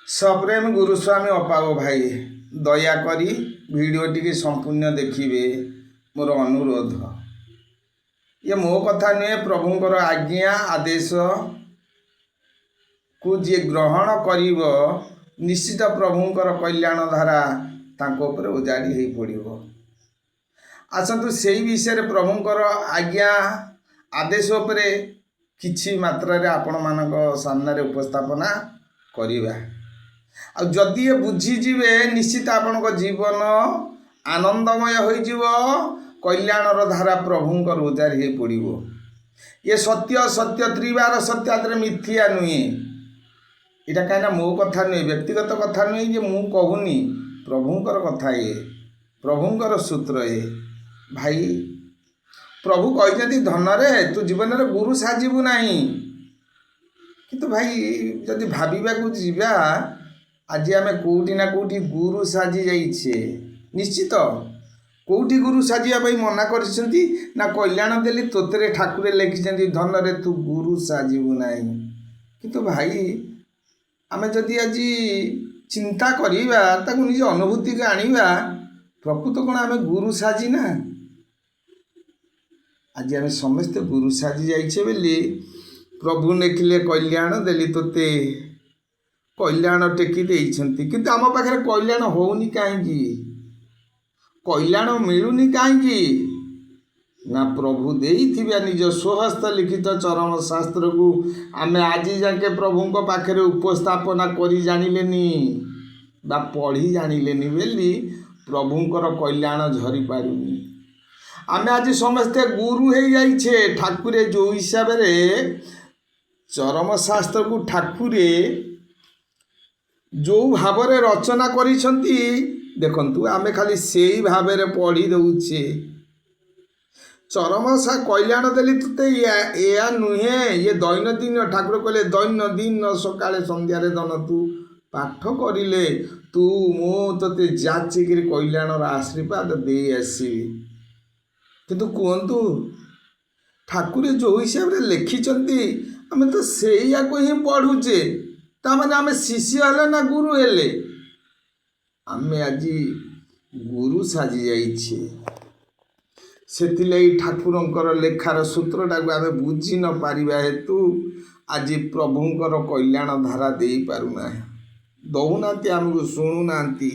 सप्रेम गुरुस्वामी अपाव भाई दयाकरी video T संपूर्ण देखिए मोर अनुरोध। ये मो कथा नुहे प्रभुंकर आज्ञा आदेश को जी ग्रहण करिव निश्चित प्रभुंकर कल्याण धारा तांको ऊपर उजाड़ी हो पड़ो। आसतु से विषय प्रभुंकर आज्ञा आदेश उपरे किछि मात्रा रे आपण मानक सामने उपस्थापना करिबा। आ जदि ये बुझीजे निश्चित आपण जीवन आनंदमय हो कल्याणर धारा प्रभुंकर उजारी हो पड़ो। ये सत्य सत्य त्रिवार सत्य आदि मिथ्या नुहे। यहाँ कहीं मो कथा नुहे व्यक्तिगत कथा नुहे जे मु कहूनी प्रभुंकर कथा ये प्रभुंकर सूत्र ये भाई। प्रभु कहते धन रे तू जीवन रे गुरु साजिबू नहीं किंतु भाई जदि भाविबा को जीवा आज आम कौटी ना कौटी गुरु साजी जाइछे। निश्चित कौटी गुरु साजिया मना करछंती ना कल्याण देली तोतरे ठाकुरे लिखिछंती धन रे तू गुरु साजिबू नहीं। किंतु भाई आम जदि आज चिंता करिबा ताकु निज अनुभूति के आनिबा प्रकृत कोन आम गुरु साजी ना। आज आम समस्ते गुरु साजी जाइछे बोली प्रभु लिखिले कल्याण देली तोते कल्याण टेकी देइछंती। किंतु आम पाखे कल्याण होउनी काहेकि कल्याण मिलुनी काहेकि ना प्रभु देइथिबा निज स्वहस्त लिखित चरम शास्त्र को आमे आज जाके प्रभुंक पाखे उपस्थापना करी जानिलेनी बा पढ़ी जानिलेनी बेली प्रभुंकर कल्याण झरी पारुनी। आमे आज समस्ते गुरु हो जाइछे ठाकुरे जो हिसाब रे चरम शास्त्र को ठाकुरे जो भाव रे रचना करिसंती देखंतु आमे खाली सेई भाव रे पढ़ी दउछे। चरम सा कल्याण देली तुते या नुहे ये दैनंदिन ठाकुर कहले दैनंदिन सकाळे संध्या रे दन तू पाठ करिले तू मो तते जाचिगिरी कल्याणर आशीर्वाद दे आसीबी। किंतु कहतु ठाकुर जो हिसाब रे लिखिचंती आमे तो सेया को ही पढ़ुचे तामाने आमे शिष्य हेले ना गुरु हेले। आमे आज गुरु साजी जाइछे सेतिलाई ठाकुरंकर लेखार सूत्रटा को आमे बुझी न पारिबा हेतु आज प्रभुंकर कल्याण धारा दे पारुना दउनांती आमको शुणुनांती।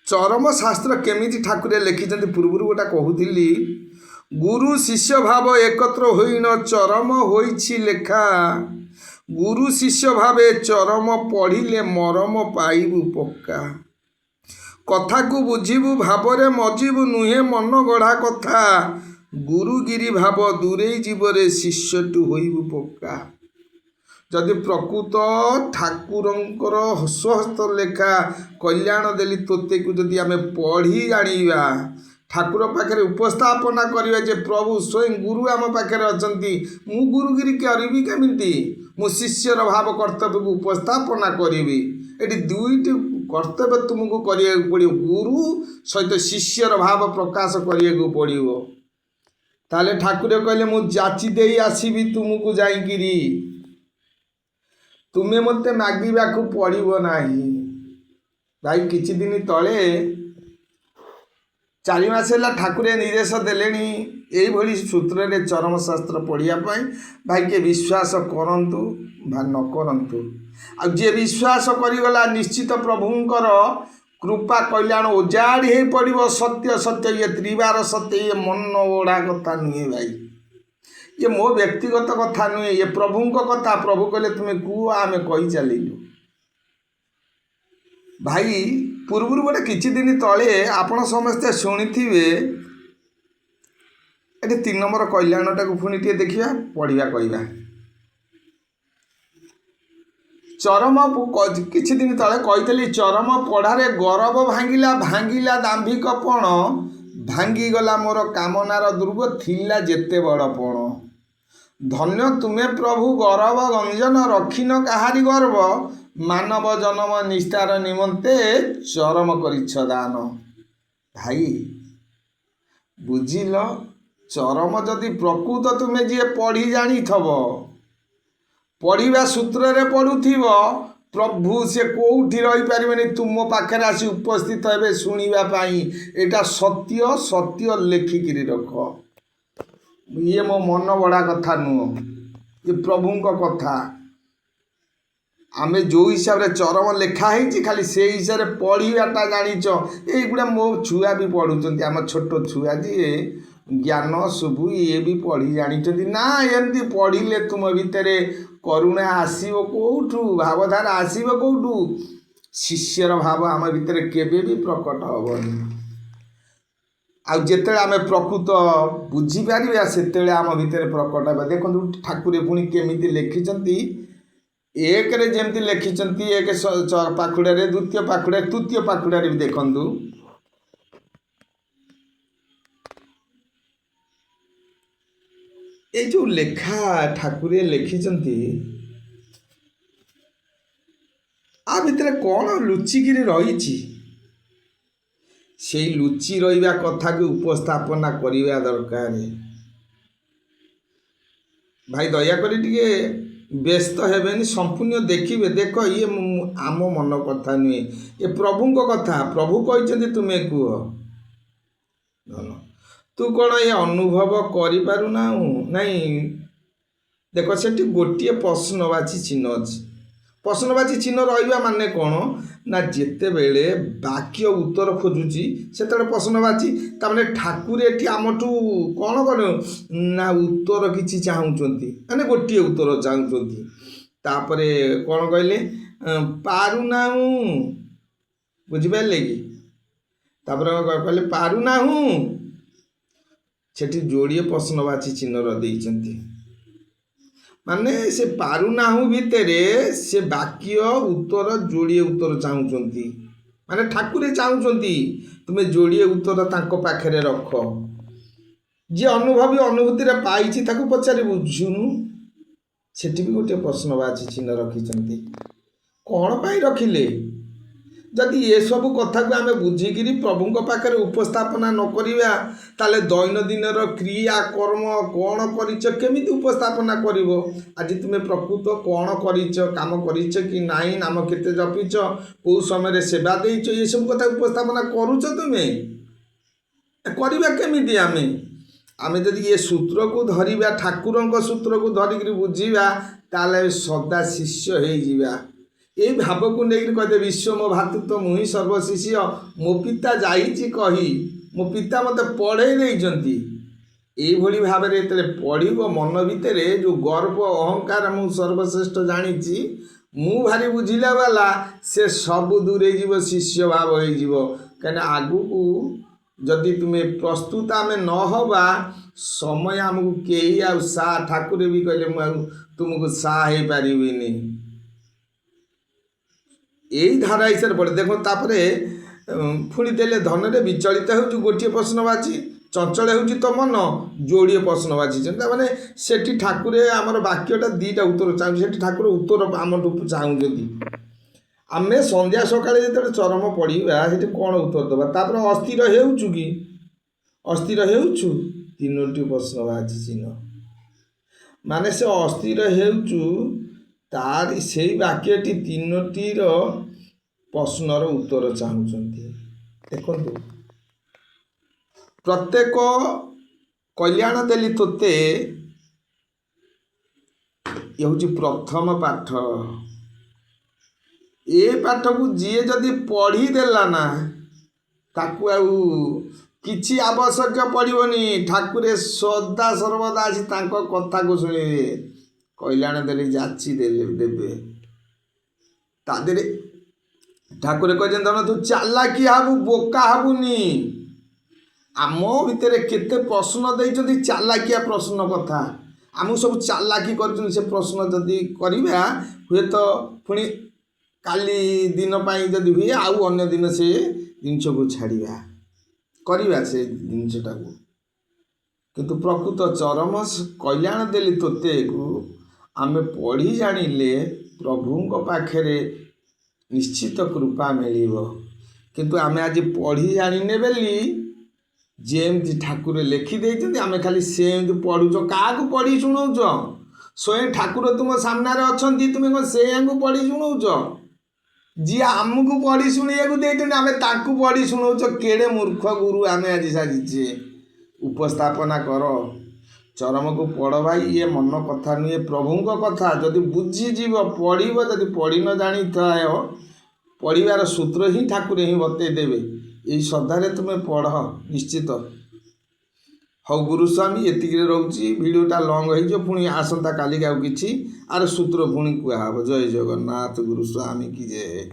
चरम शास्त्र केमिति ठाकुरे लिखिचंती पूर्वरु गोटा कहूथिली गुरु शिष्य भाव एकत्र होइन चरम होइछि लेखा गुरु शिष्य भावे चरम पढ़िले मरम पाइबु पक्का कथा को बुझिबु भावरे मजिबु नुहे मन गढ़ा कथा गुरुगिरी भाव दूरे जीवरे शिष्य टू होइबु पक्का। जदि प्रकृत ठाकुरंकर हस्त लेखा कल्याण देली तोते को जदि आमे पढ़ी जानिबा ठाकुर पाखे उपस्थापना करिबा जे प्रभु स्वयं गुरु आम पाखे अछंती मु गुरुगिरी करिबी केमिति मु शिष्यर भाव कर्तव्य को उपस्थापना करिबी। एटी दुईटी कर्तव्य तुमको करिया पड़ियो गुरु सहित शिष्यर भाव प्रकाश करिया पड़ियो। ताले ठाकुर कहले मु जाची देई आसीबी तुमको जाईकिरी तुम्हें मते मागिबा को पड़िबो नाही। भाई किछि दिन तले 4 मास है ठाकुरे निर्देश देलेनी यही भली सूत्र रे चरम शास्त्र पढ़िया भाई के विश्वास करंतु भा न करंतु आ जे विश्वास करिगला निश्चित प्रभुंकर कृपा कल्याण उजाड़ी हो पड़ो। सत्य सत्य ये त्रिवार सत्य ये मन ओढ़ा कथा नुहे भाई ये मो व्यक्तिगत कथा नुहे ये प्रभुंक कथा। प्रभु कहले तुम्हें कुह आमे कही चलिलु भाई। पूर्व गोटे किछि दिन तले आपण समस्ते शुणिथिबे एटी 3 नंबर कल्याणटा को पुणी टे देखिया पढ़िया कहवा। चरम किछि दिन तले कहितली चरम पढ़ारे गौरव भांगिला भांगिला दाम्भिकपण भांगी गला मोर कामनार दुर्ग थिला जेते बड़पण धन्य तुमे प्रभु गौरव गंजन रखिन काहारी गर्व मानव जन्म निष्ठार निमंते चरम करिछ दान। भाई बुझिल चरम जदि प्रकृत तुमे जी पढ़ी जानी थब पढ़ा सूत्र पढ़ुव प्रभु से कौटी रही पारे तुम पाखे आसी उपस्थित हे शुणापी यहाँ सत्य सत्य लेखिकी रख ये मो मन बड़ा कथा नुह ये प्रभु कथा आमे जो हिसाब से चरम लेखाही खाली से हिसाब से पढ़ाटा जाच ये मो छुआ भी पढ़ुं आम छोट छुआ जी ज्ञान शुभु ये भी पढ़ी जानी ना एमती पढ़ले तुम भितर करुणा आसो कौटू भावधारा आसो कौटू शिष्यर भाव आम भितर केबे भी प्रकट हेनी आते आम प्रकृत बुझीपर से आम भितर प्रकट हे देखो ठाकुर पुणी केमी लिखिं एक जमी लिखिं एक पाखुड़े द्वितीय पाखुड़े तृतीय पाखुड़े भी देखु ये जो लेखा ठाकुर लिखिं आ भितर कौन लुचिकी रही से लुचि रहा कथा को उपस्थापना करने दरकार भाई दयाकोरी टिके व्यस्त हेबेनी संपूर्ण देखिए देख ये आम मन कथा नुहे ये प्रभु कथा प्रभु कहते तुम्हें कह तू कौन ये अनुभव करूना नहीं देख से गोटे प्रश्नवाची चिन्ह अच्छी प्रश्नवाची चिन्ह रहा माने कौन ना जिते बेले वाक्य उत्तर खोजुची से प्रश्नवाची तामने ठाकुर एटी आमठू कौन कर ना उत्तर किसी चाहूँगी माने गोटे उत्तर चाहूँगी तापर कौन कहले पारुना बुझिपारे कि तापर कहले पारुना सेठी जोड़िए प्रश्नवाची चिन्ह रही माने से पारुना भितर से वाक्य उत्तर जोड़िए उत्तर चाहूँगी माने ठाकुर चाहूँगी तुम्हें जोड़िए उत्तर तांको पाखरे रख जी अनुभवी अनुभूति पाई पचारि बुझुनु सेठी भी गोटे प्रश्नवाची चिन्ह रखिंट कौन पाई रखिले जदि ये सब कथा को आम बुझिकी प्रभु पाखे उपस्थापना न करिया ताले दैनंदिन क्रिया कर्म कौन कमी उपस्थापना कर आज तुम्हें प्रकृत कौन काम कर कि नाई नाम केते जपिच कौ समय सेवा देच ये सब कथा उपस्थापना करुच तुम्हें करवा केमी आम जदि ये सूत्र को धरिबा ठाकुर सूत्र को धरिक बुझा ताले सदा शिष्य हो ये भाव को लेकर कहते विश्व मो भातृत्व मुहि सर्वशिष्य मो पिता जाइछि कही मो पिता मत पढ़े देइछंती एभली भाव में ये पढ़ो मन भितर जो गर्व अहंकार मु सर्वश्रेष्ठ जानी मु भारी बुझिला वाला से सब दूरे जीव शिष्य भाव हो कहीं आगु को जदि तुम्हें प्रस्तुत आम न हवा समय आमको कई आ सा ठाकुर भी कहले तुमको सा हो पारिनी यही धारा हिसाब से पड़े देखो तापर पुणी देले धन रे विचलित हो गोटे प्रश्नवाची चंचल हो तो मन जोड़िए प्रश्नवाची मैंने सेठी ठाकुर आमर वाक्यटा दीटा उत्तर चाहूँ ठाकुर उत्तर आम चाहूँगी आम संध्या सका जो चरम पढ़ा से कौन उत्तर दबा तापर अस्थिर हो कि अस्थिर हो तीनोटी प्रश्नवाची चिन्ह माने से अस्थिर हो तार से वाक्यटी तीनोटीर प्रश्नर उत्तर चाहूँगी देखो प्रत्येक कल्याण देली तोते ये हूँ प्रथम पाठ ये पाठ को जी जदि पढ़ी देला ना ताकू किछि आवश्यक पड़ोनी ठाकुर सदा सर्वदा आसी तांको कथा को शुणिबे कल्याण देले जाची देवे तादेरे ठाकुर कहते धन तू चालाकी हाबू बोका हाबुनी आम भितर केते प्रश्न देइछंती चालाकिया प्रश्न कथा आम सब चालाकी कर से प्रश्न जदि करवा हुए तो पुणी काली दिन पाई जदि हुए आउ अन्य दिन से जिनस को छाड़ा करवा से जिनसटा को किंतु प्रकृत चरम कल्याण देली तोते को आम पढ़ी जानिले प्रभु पाखे निश्चित कृपा मिल किंतु आम आज पढ़ी जाने बेली जेमती ठाकुर लिखिदे आम खाली से पढ़ुच क्या पढ़ी शुणाऊच स्वयं ठाकुर तुम सामने अच्छा तुम कौन से पढ़ी शुणाऊच जी आमको पढ़ी शुणा देते आम ताकू पढ़ी शुणाऊच केड़े मूर्ख गुरु आम आज साजिचे उपस्थापना कर चरम को पढ़ भाई ये मन कथा नुहे प्रभु कथा जदि बुझीजीव पढ़ जदि पढ़ी न जानी थाए पढ़ार सूत्र ही ठाकुर ही बतईदेवे यही श्रद्धार तुम्हें पढ़ निश्चित हौ गुरुस्वामी एतिक रोचे भिडियोटा लंग हो पुणी आसंता काली कि आर सूत्र पुणी कहब जय जगन्नाथ गुरुस्वामी की जय।